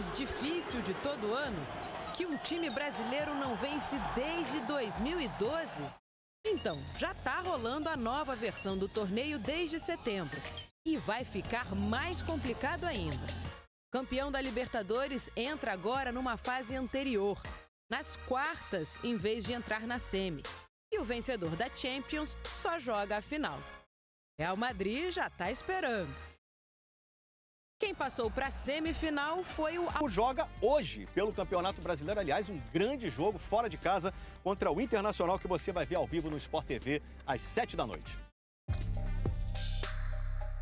mais difícil de todo ano? Que um time brasileiro não vence desde 2012? Então, já está rolando a nova versão do torneio desde setembro. E vai ficar mais complicado ainda. O campeão da Libertadores entra agora numa fase anterior, nas quartas, em vez de entrar na semi. E o vencedor da Champions só joga a final. Real Madrid já está esperando. Quem passou para a semifinal foi o... Joga hoje pelo Campeonato Brasileiro, aliás, um grande jogo fora de casa contra o Internacional que você vai ver ao vivo no Sport TV às 7 da noite.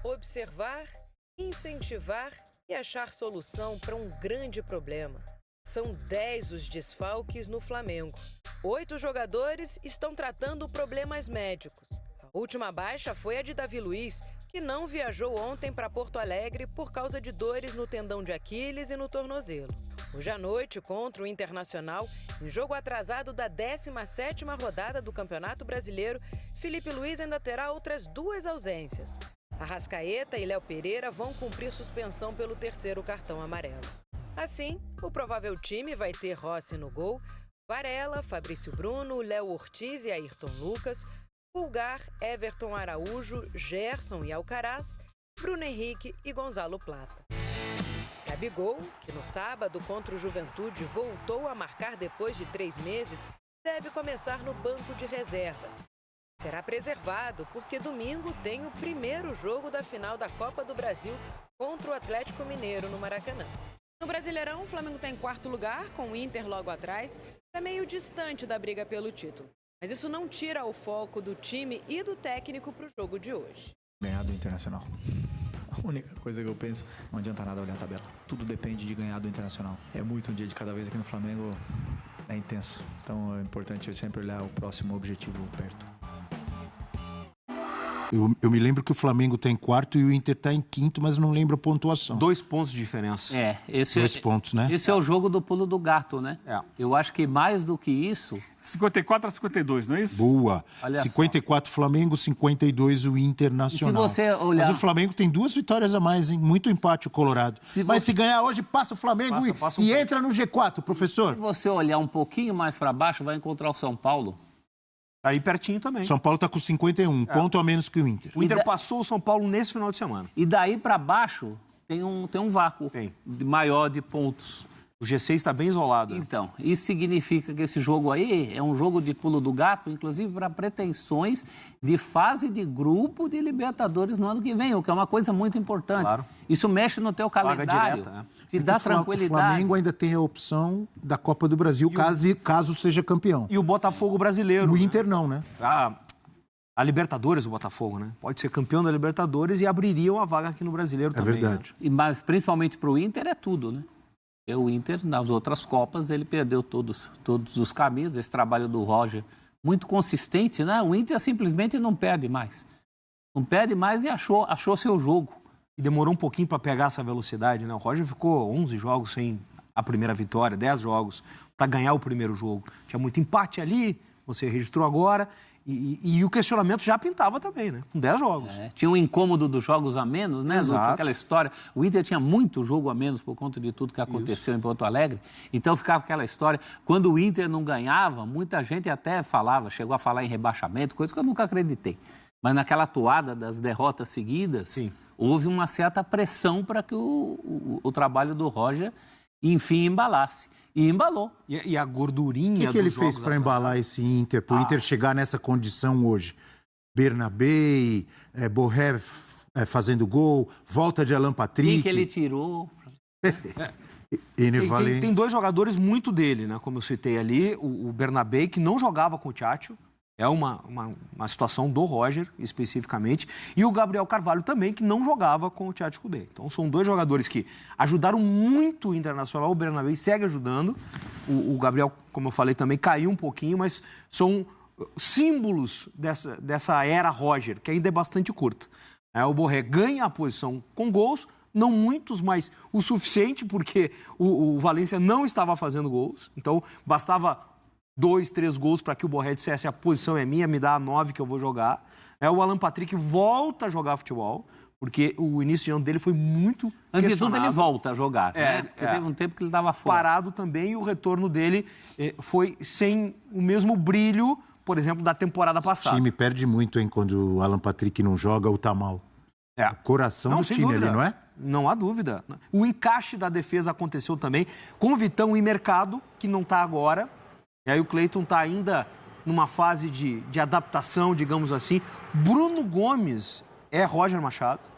Observar, incentivar e achar solução para um grande problema. São 10 os desfalques no Flamengo. 8 jogadores estão tratando problemas médicos. A última baixa foi a de Davi Luiz, que não viajou ontem para Porto Alegre por causa de dores no tendão de Aquiles e no tornozelo. Hoje à noite, contra o Internacional, em jogo atrasado da 17ª rodada do Campeonato Brasileiro, Felipe Luiz ainda terá outras 2 ausências. Arrascaeta e Léo Pereira vão cumprir suspensão pelo 3º cartão amarelo. Assim, o provável time vai ter Rossi no gol, Varela, Fabrício Bruno, Léo Ortiz e Ayrton Lucas, Pulgar, Everton Araújo, Gerson e Alcaraz, Bruno Henrique e Gonzalo Plata. Gabigol, que no sábado contra o Juventude voltou a marcar depois de 3 meses, deve começar no banco de reservas. Será preservado porque domingo tem o primeiro jogo da final da Copa do Brasil contra o Atlético Mineiro no Maracanã. No Brasileirão, o Flamengo está em 4º lugar, com o Inter logo atrás, é meio distante da briga pelo título. Mas isso não tira o foco do time e do técnico para o jogo de hoje. Ganhar do Internacional. A única coisa que eu penso, não adianta nada olhar a tabela. Tudo depende de ganhar do Internacional. É muito um dia de cada vez aqui no Flamengo, é intenso. Então é importante sempre olhar o próximo objetivo perto. Eu me lembro que o Flamengo está em 4º e o Inter está em 5º, mas não lembro a pontuação. 2 pontos de diferença. Esse 2 pontos, né? Esse é o jogo do pulo do gato, né? Eu acho que mais do que isso... 54 a 52, não é isso? Boa. Olha 54 só. Flamengo, 52 o Internacional. E se você olhar... Mas o Flamengo tem 2 vitórias a mais, hein? Muito empate o Colorado. Mas se ganhar hoje, passa o Flamengo e entra no G4, professor. Se você olhar um pouquinho mais para baixo, vai encontrar o São Paulo. Aí pertinho também. São Paulo está com 51, ponto a menos que o Inter. O Inter passou o São Paulo nesse final de semana. E daí para baixo tem um vácuo maior de pontos. O G6 está bem isolado. Então, isso significa que esse jogo aí é um jogo de pulo do gato, inclusive para pretensões de fase de grupo de Libertadores no ano que vem, o que é uma coisa muito importante. Claro. Isso mexe no teu calendário, direta, te dá tranquilidade. O Flamengo ainda tem a opção da Copa do Brasil, caso seja campeão. E o Botafogo brasileiro. O Inter não, né? A Libertadores, o Botafogo, né? Pode ser campeão da Libertadores e abriria uma vaga aqui no Brasileiro também. É verdade. Né? Mas principalmente para o Inter é tudo, né? O Inter, nas outras Copas, ele perdeu todos os caminhos. Esse trabalho do Roger, muito consistente, né? O Inter simplesmente não perde mais. Não perde mais e achou seu jogo. E demorou um pouquinho para pegar essa velocidade, né? O Roger ficou 11 jogos sem a primeira vitória, 10 jogos para ganhar o primeiro jogo. Tinha muito empate ali, você registrou agora. E o questionamento já pintava também, né? Com 10 jogos. Tinha um incômodo dos jogos a menos, né? Exato. Aquela história. O Inter tinha muito jogo a menos por conta de tudo que aconteceu em Porto Alegre. Então ficava aquela história. Quando o Inter não ganhava, muita gente até chegou a falar em rebaixamento, coisa que eu nunca acreditei. Mas naquela toada das derrotas seguidas, houve uma certa pressão para que o trabalho do Roger, enfim, embalasse. E embalou. E a gordurinha O que ele fez para embalar esse Inter, para o Inter chegar nessa condição hoje? Bernabé, Borré fazendo gol, volta de Alan Patrick. Que ele tirou. Tem 2 jogadores muito dele, né? Como eu citei ali, o Bernabé, que não jogava com o Tchatcho. É uma situação do Roger, especificamente. E o Gabriel Carvalho também, que não jogava com o Tchatcho Kudê. Então, são 2 jogadores que ajudaram muito o Internacional. O Bernabé segue ajudando. O Gabriel, como eu falei, também caiu um pouquinho, mas são símbolos dessa era Roger, que ainda é bastante curta. O Borré ganha a posição com gols, não muitos, mas o suficiente, porque o Valência não estava fazendo gols. Então, bastava 2, 3 gols para que o Borré dissesse: a posição é minha, me dá a 9 que eu vou jogar. O Alan Patrick volta a jogar futebol, porque o início de ano dele foi muito Antes de tudo, questionável. ele volta a jogar, né? Porque teve um tempo que ele dava fora. Parado também, e o retorno dele foi sem o mesmo brilho, por exemplo, da temporada O passada. time perde muito, hein, quando o Alan Patrick não joga ou tá mal. O coração do sem time dúvida. ali, não é? Não há dúvida. O encaixe da defesa aconteceu também com o Vitão em mercado, que não está agora. E aí o Cleiton está ainda numa fase de adaptação, digamos assim. Bruno Gomes é Roger Machado.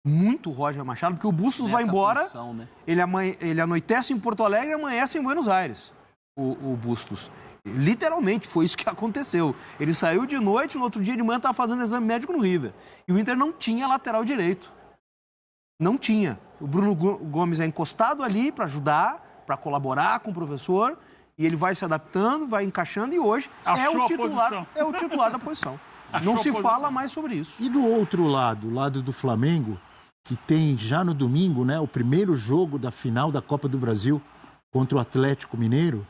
Muito Roger Machado, porque o Bustos vai embora, função, né? ele anoitece em Porto Alegre e amanhece em Buenos Aires, o Bustos. Literalmente, foi isso que aconteceu. Ele saiu de noite, no outro dia de manhã estava fazendo exame médico no River. E o Inter não tinha lateral direito. Não tinha. O Bruno Gomes é encostado ali para ajudar, para colaborar com o professor, e ele vai se adaptando, vai encaixando, e hoje é o titular da posição. Não se fala mais sobre isso. E do outro lado, o lado do Flamengo, que tem já no domingo, né, o primeiro jogo da final da Copa do Brasil contra o Atlético Mineiro.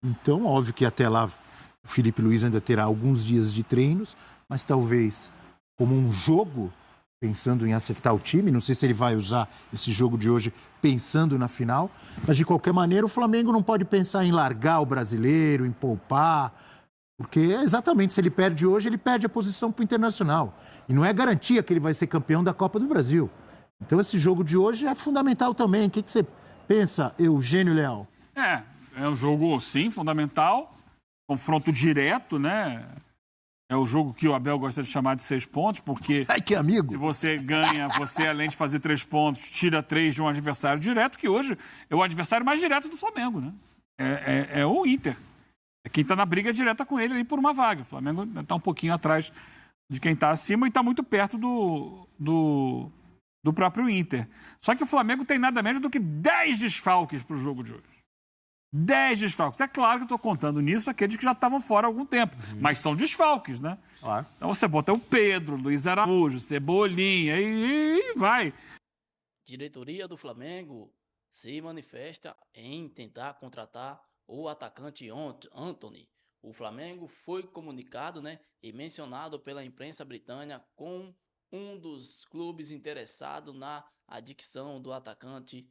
Então, óbvio que até lá o Felipe Luiz ainda terá alguns dias de treinos, mas talvez como um jogo, pensando em acertar o time, não sei se ele vai usar esse jogo de hoje pensando na final, mas de qualquer maneira o Flamengo não pode pensar em largar o brasileiro, em poupar, porque exatamente se ele perde hoje, ele perde a posição para o Internacional. E não é garantia que ele vai ser campeão da Copa do Brasil. Então esse jogo de hoje é fundamental também. O que você pensa, Eugênio Leal? É um jogo, sim, fundamental. Confronto direto, né? É o jogo que o Abel gosta de chamar de 6 pontos, porque Ai, que amigo! se você ganha, você, além de fazer 3 pontos, tira 3 de um adversário direto, que hoje é o adversário mais direto do Flamengo, né? É o Inter. É quem está na briga direta com ele ali por uma vaga. O Flamengo está um pouquinho atrás de quem está acima e está muito perto do próprio Inter. Só que o Flamengo tem nada menos do que 10 desfalques para o jogo de hoje. 10 desfalques. É claro que eu estou contando nisso aqueles que já estavam fora há algum tempo, mas são desfalques, né? Claro. Então você bota o Pedro, Luiz Araújo, Cebolinha e vai. Diretoria do Flamengo se manifesta em tentar contratar o atacante Antony. O Flamengo foi comunicado, né, e mencionado pela imprensa britânica com um dos clubes interessados na aquisição do atacante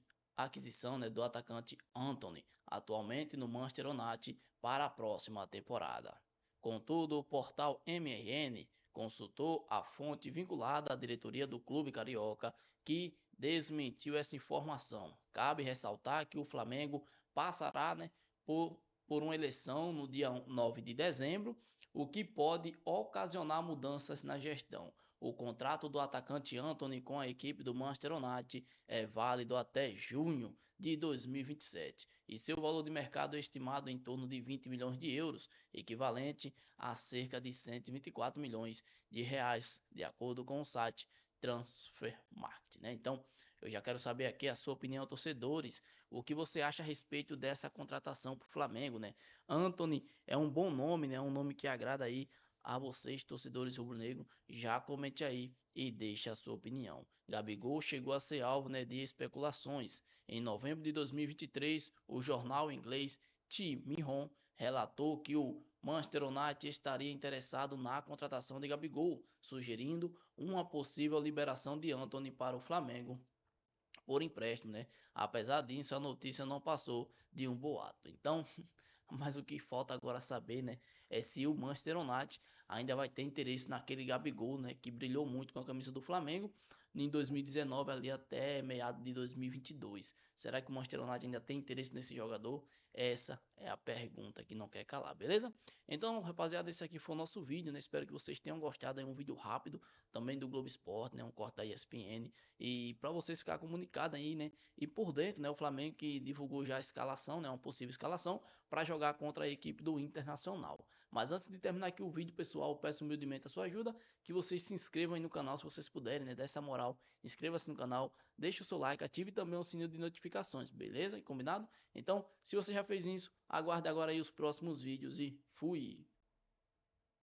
Antony, atualmente no Manchester United para a próxima temporada. Contudo, o portal MRN consultou a fonte vinculada à diretoria do clube carioca, que desmentiu essa informação. Cabe ressaltar que o Flamengo passará, né, por uma eleição no dia 9 de dezembro, o que pode ocasionar mudanças na gestão. O contrato do atacante Antony com a equipe do Manchester United é válido até junho de 2027 e seu valor de mercado é estimado em torno de 20 milhões de euros, equivalente a cerca de 124 milhões de reais, de acordo com o site Transfermarkt, né? Então, eu já quero saber aqui a sua opinião, torcedores. O que você acha a respeito dessa contratação para o Flamengo, né? Antony é um bom nome, né? Um nome que agrada aí a vocês, torcedores rubro-negro. Já comente aí e deixe a sua opinião. Gabigol chegou a ser alvo, né, de especulações. Em novembro de 2023, o jornal inglês T-Mirror relatou que o Manchester United estaria interessado na contratação de Gabigol, sugerindo uma possível liberação de Antony para o Flamengo por empréstimo, né? Apesar disso, a notícia não passou de um boato. Então, mas o que falta agora saber, né, é se o Manchester United ainda vai ter interesse naquele Gabigol, né, que brilhou muito com a camisa do Flamengo em 2019 ali até meados de 2022. Será que o Manchester United ainda tem interesse nesse jogador? Essa é a pergunta que não quer calar, beleza? Então, rapaziada, esse aqui foi o nosso vídeo, né? Espero que vocês tenham gostado. É um vídeo rápido, também do Globo Esporte, né? Um corte da ESPN. E para vocês ficarem comunicados aí, né? E por dentro, né? O Flamengo que divulgou já a escalação, né? Uma possível escalação para jogar contra a equipe do Internacional. Mas antes de terminar aqui o vídeo, pessoal, eu peço humildemente a sua ajuda, que vocês se inscrevam aí no canal se vocês puderem, né? Dê essa moral, inscreva-se no canal, deixe o seu like, ative também o sininho de notificações, beleza? Combinado? Então, se você já fez isso, aguarde agora aí os próximos vídeos e fui!